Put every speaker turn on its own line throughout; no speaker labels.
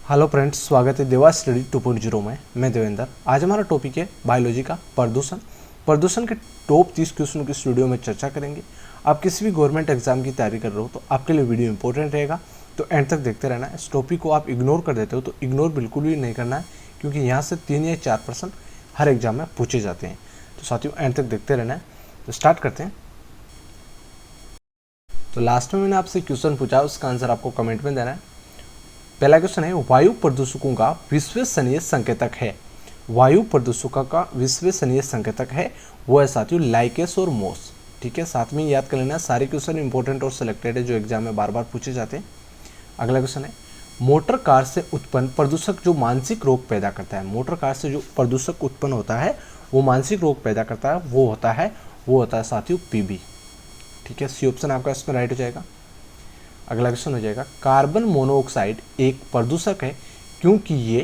Hello friends, स्वागत है देवा स्टडी 2.0 में। मैं देवेंद्र। आज हमारा टॉपिक है बायोलॉजी का प्रदूषण। प्रदूषण के टॉप 30 क्वेश्चनों की इस वीडियो में चर्चा करेंगे। आप किसी भी गवर्नमेंट एग्जाम की तैयारी कर रहे हो तो आपके लिए वीडियो इंपॉर्टेंट रहेगा, तो एंड तक देखते रहना। इस टॉपिक को आप इग्नोर कर देते हो तो इग्नोर बिल्कुल भी नहीं करना है, क्योंकि यहाँ से 3 या 4% हर एग्जाम में पूछे जाते हैं। तो साथियों, एंड तक देखते रहना है। तो स्टार्ट करते हैं। तो लास्ट में मैंने आपसे क्वेश्चन पूछा, उसका आंसर आपको कमेंट में देना है। पहला क्वेश्चन है, वायु प्रदूषकों का विश्वसनीय संकेतक है। वायु प्रदूषकों का विश्वसनीय संकेतक है वो है साथियों लाइकेस और मोस। ठीक है, साथ में याद कर लेना, सारे क्वेश्चन इंपॉर्टेंट और सिलेक्टेड है जो एग्जाम में बार बार पूछे जाते हैं। अगला क्वेश्चन है, मोटर कार से उत्पन्न प्रदूषक जो मानसिक रोग पैदा करता है। मोटर कार से जो प्रदूषक उत्पन्न होता है वो मानसिक रोग पैदा करता है, वो होता है साथियों पीबी। ठीक है, सी ऑप्शन आपका इसमें राइट हो जाएगा। अगला क्वेश्चन हो जाएगा, कार्बन मोनोऑक्साइड एक प्रदूषक है क्योंकि ये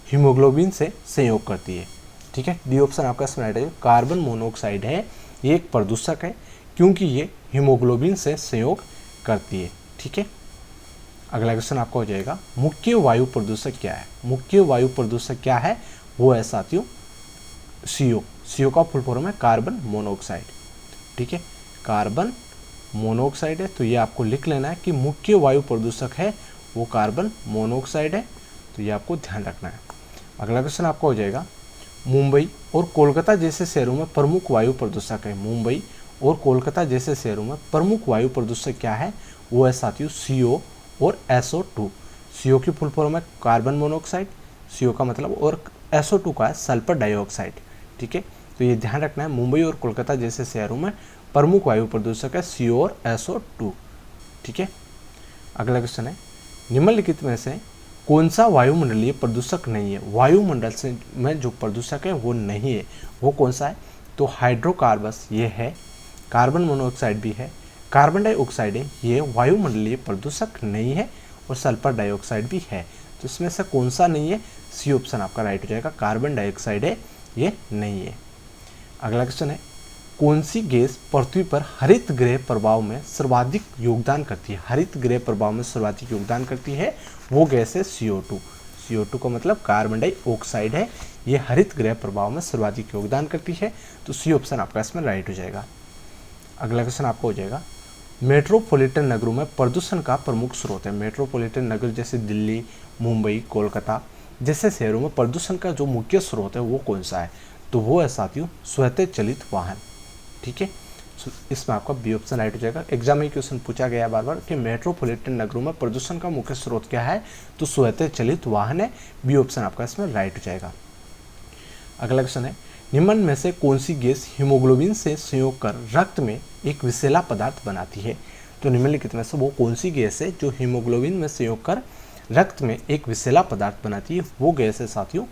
हीमोग्लोबिन से संयोग करती है। ठीक है, डी ऑप्शन आपका इसमें राइट है। कार्बन मोनोऑक्साइड है, ये एक प्रदूषक है क्योंकि ये हीमोग्लोबिन से संयोग करती है। ठीक है, अगला क्वेश्चन आपका हो जाएगा, मुख्य वायु प्रदूषक क्या है। मुख्य वायु प्रदूषक क्या है, वो है साथियों CO। CO का फुल फॉर्म है कार्बन मोनोऑक्साइड। ठीक है, कार्बन मोनोऑक्साइड है, तो ये आपको लिख लेना है कि मुख्य वायु प्रदूषक है वो कार्बन मोनोऑक्साइड है, तो ये आपको ध्यान रखना है। अगला क्वेश्चन आपका हो जाएगा, मुंबई और कोलकाता जैसे शहरों में प्रमुख वायु प्रदूषक है। मुंबई और कोलकाता जैसे शहरों में प्रमुख वायु प्रदूषक क्या है, वो है साथियों CO और SO2। CO की फुल फॉर्म है कार्बन मोनोऑक्साइड, CO का मतलब, और SO2 का है सल्फर डाइऑक्साइड। ठीक है, तो ये ध्यान रखना है, मुंबई और कोलकाता जैसे शहरों में प्रमुख वायु प्रदूषक है CO और SO2। ठीक है, अगला क्वेश्चन है, निम्नलिखित में से कौन सा वायुमंडलीय प्रदूषक नहीं है। वायुमंडल से में जो प्रदूषक है वो नहीं है, वो कौन सा है, तो हाइड्रोकार्बस ये है, कार्बन मोनोऑक्साइड भी है, कार्बन डाइऑक्साइड है, ये वायुमंडलीय प्रदूषक नहीं है, और सल्फर डाइऑक्साइड भी है। तो इसमें से कौन सा नहीं है, सी ऑप्शन आपका राइट हो जाएगा, कार्बन डाइऑक्साइड है, ये नहीं है। अगला क्वेश्चन है, कौन सी गैस पृथ्वी पर हरित गृह प्रभाव में सर्वाधिक योगदान करती है। हरित गृह प्रभाव में सर्वाधिक योगदान करती है वो गैस है CO2। CO2 का मतलब कार्बन डाइऑक्साइड है, ये हरित गृह प्रभाव में सर्वाधिक योगदान करती है, तो सी ऑप्शन आपका इसमें राइट हो जाएगा। अगला क्वेश्चन आपका हो जाएगा, मेट्रोपॉलिटन नगरों में प्रदूषण का प्रमुख स्रोत है। मेट्रोपॉलिटन नगर जैसे दिल्ली, मुंबई, कोलकाता जैसे शहरों में प्रदूषण का जो मुख्य स्रोत है वो कौन सा है, तो वो है साथियों स्वतः चलित वाहन। ठीक है, इसमें आपका बी ऑप्शन राइट हो जाएगा। एग्जाम में क्वेश्चन पूछा गया बार बार कि मेट्रोपॉलिटन नगरों में प्रदूषण का मुख्य स्रोत क्या है, तो स्वतः चलित वाहन है, बी ऑप्शन आपका इसमें राइट हो जाएगा। अगला क्वेश्चन है, निम्न में से कौन सी गैस हीमोग्लोबिन से संयोग कर रक्त में एक विषैला पदार्थ बनाती है। तो निम्नलिखित में से वो कौन सी गैस है जो हीमोग्लोबिन में संयोग कर रक्त में एक विषैला पदार्थ बनाती है, वो गैस है साथियों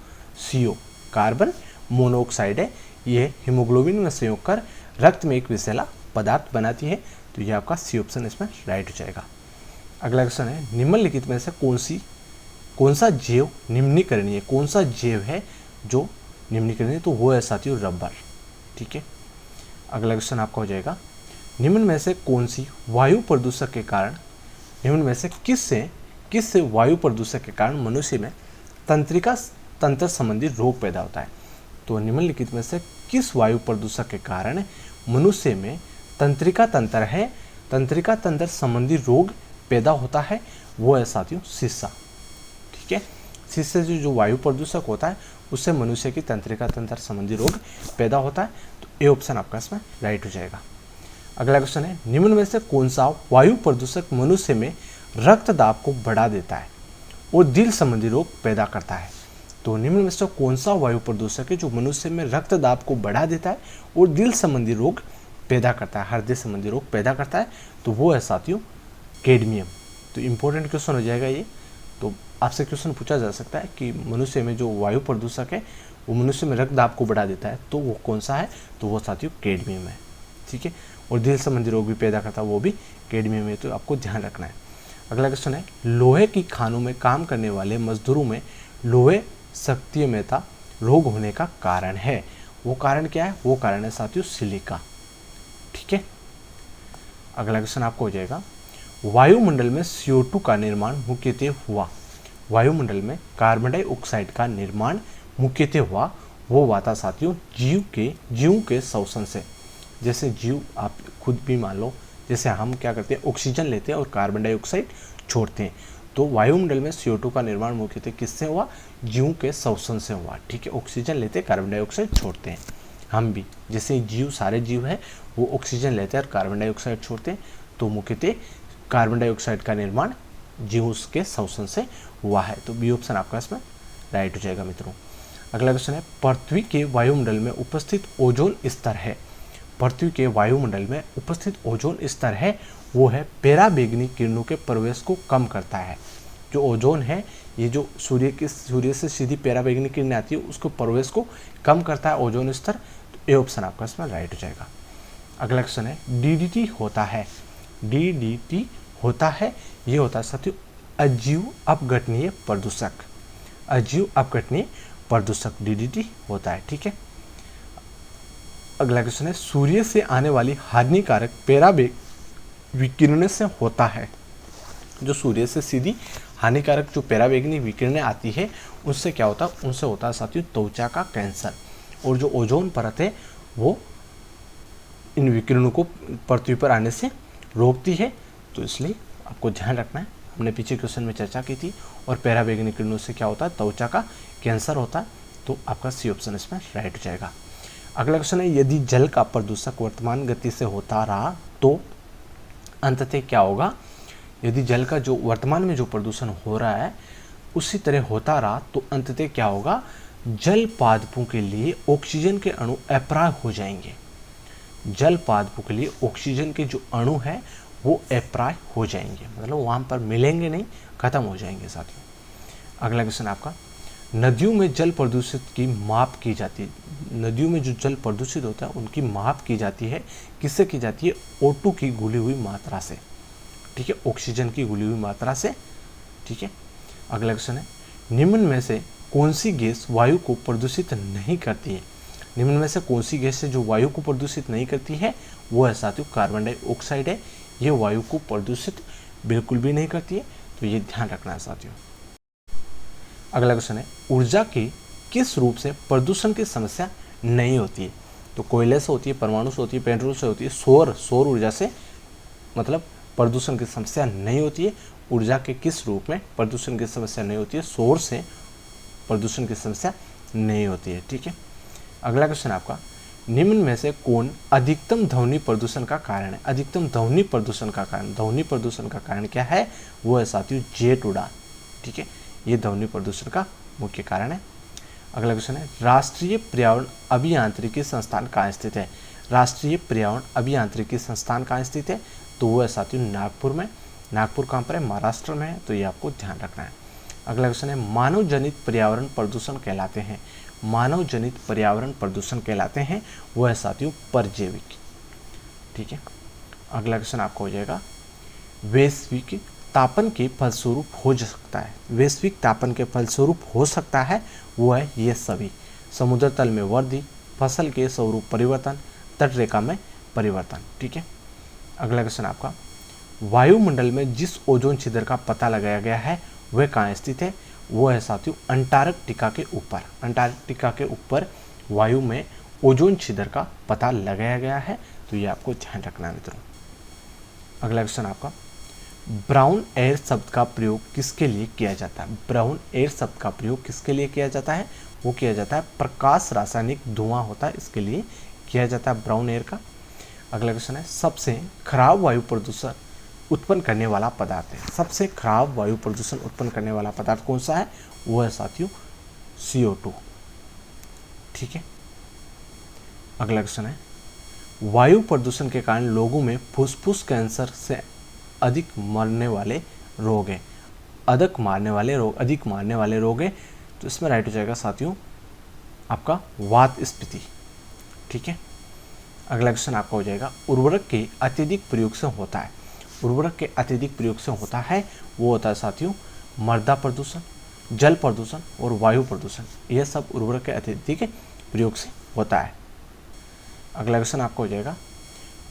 CO, कार्बन मोनोऑक्साइड है, ये हीमोग्लोबिन में संयोग कर रक्त में एक विषैला पदार्थ बनाती है, तो ये आपका सी ऑप्शन इसमें राइट हो जाएगा। अगला क्वेश्चन है, निम्नलिखित में से कौन सा जैव निम्नीकरणीय, कौन सा जैव है जो निम्नीकरणीय, तो वो है साथियों रबर। ठीक है, अगला क्वेश्चन आपका हो जाएगा, निम्न में से कौन सी वायु प्रदूषक के कारण, निम्न में से किससे वायु प्रदूषक के कारण मनुष्य में तंत्रिका तंत्र संबंधी रोग पैदा होता है। तो निम्नलिखित में से किस वायु प्रदूषक के कारण मनुष्य में तंत्रिका तंत्र संबंधी रोग पैदा होता है, वो है साथियों शीशा। ठीक है, शीशे से जो वायु प्रदूषक होता है उससे मनुष्य की तंत्रिका तंत्र संबंधी रोग पैदा होता है, तो ए ऑप्शन आपका इसमें राइट हो जाएगा। अगला क्वेश्चन है, निम्न में से कौन सा वायु प्रदूषक मनुष्य में रक्तदाब को बढ़ा देता है और दिल संबंधी रोग पैदा करता है। तो निम्न में से कौन सा वायु प्रदूषक है जो मनुष्य में रक्तदाब को बढ़ा देता है और दिल संबंधी रोग पैदा करता है, हृदय संबंधी रोग पैदा करता है, तो वो है साथियों कैडमियम। तो इम्पोर्टेंट क्वेश्चन हो जाएगा ये। तो आपसे क्वेश्चन पूछा जा सकता है कि मनुष्य में जो वायु प्रदूषक है वो मनुष्य में रक्तदाब को बढ़ा देता है, तो वो कौन सा है, तो वो साथियों कैडमियम है। ठीक है, और दिल संबंधी रोग भी पैदा करता है, वो भी कैडमियम है, तो आपको ध्यान रखना है। अगला क्वेश्चन है, लोहे की खानों में काम करने वाले मजदूरों में लोहे सक्रियता रोग होने का कारण है, वो कारण क्या है, वो कारण है साथियों सिलिका। ठीक है, अगला क्वेश्चन आपको हो जाएगा, वायुमंडल में CO2 का निर्माण मुख्यतः हुआ। वायुमंडल में कार्बन डाइऑक्साइड का निर्माण मुख्यतः हुआ, वो हुआ था साथियों जीवों के श्वसन से। जैसे जीव, आप खुद भी मान लो, जैसे हम क्या करते हैं, ऑक्सीजन लेते हैं और कार्बन डाइऑक्साइड छोड़ते हैं, तो वायुमंडल में CO2 का निर्माण मुख्यतः किससे हुआ? जीवों के श्वसन से हुआ। ठीक है, ऑक्सीजन लेते हैं, कार्बन डाइऑक्साइड छोड़ते हैं। हम भी जैसे जीव, सारे जीव हैं वो ऑक्सीजन लेते हैं और कार्बन डाइऑक्साइड छोड़ते हैं, तो मुख्यतः कार्बन डाइऑक्साइड का निर्माण जीवों के श्वसन से हुआ है। तो बी ऑप्शन आपका इसमें राइट हो जाएगा मित्रों। अगला क्वेश्चन है, पृथ्वी के वायुमंडल में उपस्थित ओजोन स्तर है। पृथ्वी के वायुमंडल में उपस्थित ओजोन स्तर है वो है पराबैंगनी किरणों के प्रवेश को कम करता है। जो ओजोन है, ये जो सूर्य से सीधी पराबैंगनी किरणें आती है उसको प्रवेश को कम करता है ओजोन स्तर। तो ए ऑप्शन आपका इसमें राइट हो जाएगा। अगला क्वेश्चन है, DDT होता है। DDT होता है, ये होता है साथियों अजीव अपघटनीय प्रदूषक। अजीव अपघटनीय प्रदूषक DDT होता है। ठीक है, अगला क्वेश्चन है, सूर्य से आने वाली हानिकारक विकिरण से होता है। जो सूर्य से सीधी हानिकारक जो पराबैंगनी विकिरणें आती है उससे क्या होता है? उनसे होता है साथियों त्वचा का कैंसर। और जो ओजोन परत है वो इन विकिरणों को पृथ्वी पर आने से रोकती है, तो इसलिए आपको ध्यान रखना है। हमने पीछे क्वेश्चन में चर्चा की थी। और पराबैंगनी किरणों से क्या होता है? त्वचा का कैंसर होता है। तो आपका सी ऑप्शन इसमें राइट हो जाएगा। अगला क्वेश्चन है, यदि जल का प्रदूषक वर्तमान गति से होता रहा तो अंततः क्या होगा? यदि जल का जो वर्तमान में जो प्रदूषण हो रहा है उसी तरह होता रहा तो अंततः क्या होगा? जल पादपों के लिए ऑक्सीजन के अणु अप्राय हो जाएंगे। जल पादपों के लिए ऑक्सीजन के जो अणु है वो अप्राय हो जाएंगे, मतलब वहाँ पर मिलेंगे नहीं, खत्म हो जाएंगे साथियों। अगला क्वेश्चन आपका, नदियों में जल प्रदूषित की माप की जाती है। नदियों में जो जल प्रदूषित होता है उनकी माप की जाती है, किससे की जाती है? O2 की घुली हुई मात्रा से। ठीक है, ऑक्सीजन की घुली हुई मात्रा से। ठीक है, अगला क्वेश्चन है, निम्न में से कौन सी गैस वायु को प्रदूषित नहीं करती है? निम्न में से कौन सी गैस है जो वायु को प्रदूषित नहीं करती है? वो है साथियों कार्बन डाइऑक्साइड है। ये वायु को प्रदूषित बिल्कुल भी नहीं करती है, तो ये ध्यान रखना है साथियों। अगला क्वेश्चन है, ऊर्जा की किस रूप से प्रदूषण की समस्या नहीं होती है? तो कोयले से होती है, परमाणु से होती है, पेट्रोल से होती है, सौर ऊर्जा से मतलब प्रदूषण की समस्या नहीं होती है। ऊर्जा के किस रूप में प्रदूषण की समस्या नहीं होती है? सौर से प्रदूषण की समस्या नहीं होती है। ठीक है, अगला क्वेश्चन आपका, निम्न में से कौन अधिकतम ध्वनि प्रदूषण का कारण है? अधिकतम ध्वनि प्रदूषण का कारण, ध्वनि प्रदूषण का कारण क्या है? वो है साथियों जेट उड़ान। ठीक है, ये ध्वनि प्रदूषण का मुख्य कारण है। अगला क्वेश्चन है, राष्ट्रीय पर्यावरण अभियांत्रिकी संस्थान कहाँ स्थित है? राष्ट्रीय पर्यावरण अभियांत्रिकी संस्थान कहाँ स्थित है? तो वो है साथियों नागपुर में। नागपुर कहाँ पर है? महाराष्ट्र में है, तो ये आपको ध्यान रखना है। अगला क्वेश्चन है, मानव जनित पर्यावरण प्रदूषण कहलाते हैं। मानव जनित पर्यावरण प्रदूषण कहलाते हैं, वो है साथियों परजैविक। ठीक है, अगला क्वेश्चन आपका हो जाएगा, वैश्विक तापन के फलस्वरूप हो सकता है। वैश्विक तापन के फलस्वरूप हो सकता है, वो है ये सभी: समुद्र तल में वृद्धि, फसल के स्वरूप परिवर्तन, तटरेखा में परिवर्तन। ठीक है, अगला क्वेश्चन आपका, वायुमंडल में जिस ओजोन छिद्र का पता लगाया गया है वह कहाँ स्थित है? वो है साथियों अंटार्कटिका के ऊपर। अंटार्कटिका के ऊपर वायु में ओजोन छिद्र का पता लगाया गया है, तो ये आपको ध्यान रखना है मित्रों। अगला क्वेश्चन आपका, ब्राउन एयर शब्द का प्रयोग किसके लिए किया जाता है? ब्राउन एयर शब्द का प्रयोग किसके लिए किया जाता है? वो किया जाता है प्रकाश रासायनिक धुआं होता है, इसके लिए किया जाता है ब्राउन एयर का। अगला क्वेश्चन है, सबसे खराब वायु प्रदूषण उत्पन्न करने वाला पदार्थ है। सबसे खराब वायु प्रदूषण उत्पन्न करने वाला पदार्थ कौन सा है? वो है साथियों CO2। ठीक है, अगला क्वेश्चन है, वायु प्रदूषण के कारण लोगों में फुफ्फुस कैंसर से अधिक मारने वाले रोग है। अधिक मारने वाले रोग है, तो इसमें राइट हो जाएगा साथियों आपका वात स्फीति। ठीक है, अगला क्वेश्चन आपका हो जाएगा, उर्वरक के अत्यधिक प्रयोग से होता है। उर्वरक के अत्यधिक प्रयोग से होता है, वो होता है साथियों मृदा प्रदूषण, जल प्रदूषण और वायु प्रदूषण। यह सब उर्वरक के अत्यधिक प्रयोग से होता है। अगला क्वेश्चन आपका हो जाएगा,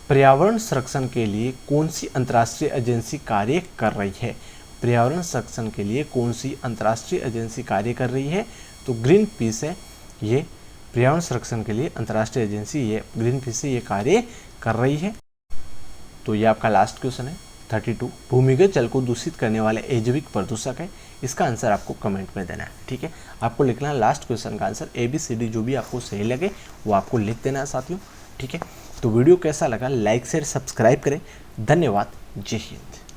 पर्यावरण संरक्षण के लिए कौन सी अंतर्राष्ट्रीय एजेंसी कार्य कर रही है? पर्यावरण संरक्षण के लिए कौन सी अंतर्राष्ट्रीय एजेंसी कार्य कर रही है? तो ग्रीन पीस है, ये पर्यावरण संरक्षण के लिए अंतर्राष्ट्रीय एजेंसी ये ग्रीन पीस से ये कार्य कर रही है। तो ये आपका लास्ट क्वेश्चन है 32। भूमिगत जल को दूषित करने वाले अजैविक प्रदूषक है, इसका आंसर आपको कमेंट में देना है। ठीक है, आपको लिखना है लास्ट क्वेश्चन का आंसर, ABCD जो भी आपको सही लगे वो आपको लिख देना है साथियों। ठीक है, तो वीडियो कैसा लगा लाइक शेयर सब्सक्राइब करें। धन्यवाद, जय हिंद।